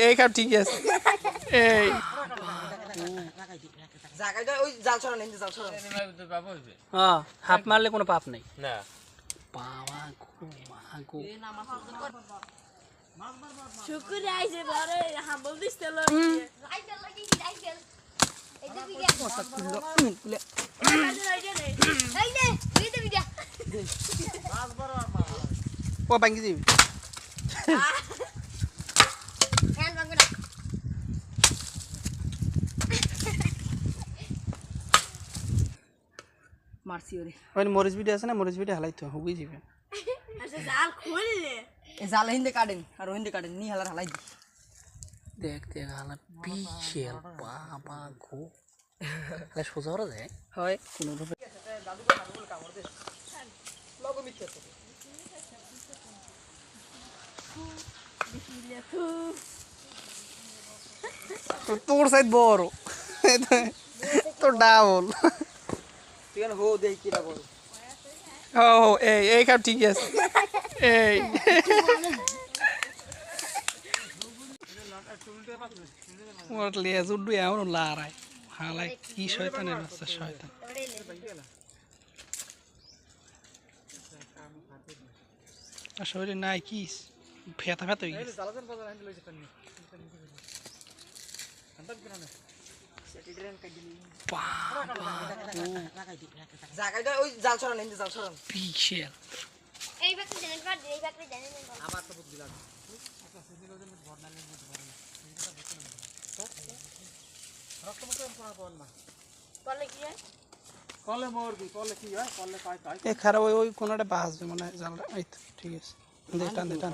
এই খাপ ঠিক আছে এই জায়গাটা ওই জাল ছড়ান হিন্দি জাল ছড়ান হ্যাঁ হাফ মারলে কোনো পাপ নাই না বাবা গো মা গো শুকুর আইছে বড় হাম্বল দিতে লো রাইফেল লাগি রাইফেল এই যে বিডিয়া কথা খুললো খুলে এই নে বিডিয়া বিডিয়া ও ভাঙ্গি দিবি হ্যান্ড ভাঙবে না মারছি ওরে ওই মরিচ বিডি আছে না মরিচ বিডি হালাই তো হবি যাবে আচ্ছা জাল খুললে এই জাল হিন্দি কাটেন আর হিন্দি কাটেন নি হালার হালাই দি দেখ দেখ হালা বিশাল বাবা গো এটা সোজা হয়ে যায় হয় কোনো রূপে দাদু দাদু কামড় দে লগো মিথ্যা তো তোর সাইড বড় তোর ডাবল তুই কেন হো দেই কিরা বল ও এই খাপ ঠিক আছে এই ওর লেজ উড্ডু এমন লারায় হালাই কি শয়তানের বাচ্চা শয়তান আসলে নাই কি ফেতা ফেতা হয়ে গেছে জালাজন বাজার হিন্দি লইছে টানি আন্দাজ কিনা না সেটি ড্রেন কাই দিলি জায়গাটা ওই জাল ছড়ান হিন্দি জাল ছড়ান বিশাল এই ব্যাগটা জেনে পার এই ব্যাগটা জেনে নেন আবার তো বুদ্ধি লাগে আচ্ছা সেদিন ওদের মধ্যে ভর নালে মধ্যে ভর না রক্ত মুখে কোন না বলে কি হয় কলে মরবি কলে কি হয় কলে কয় কয় এ খারাপ ওই কোনটা বাজবে মানে জালটা এই তো ঠিক আছে টান দে টান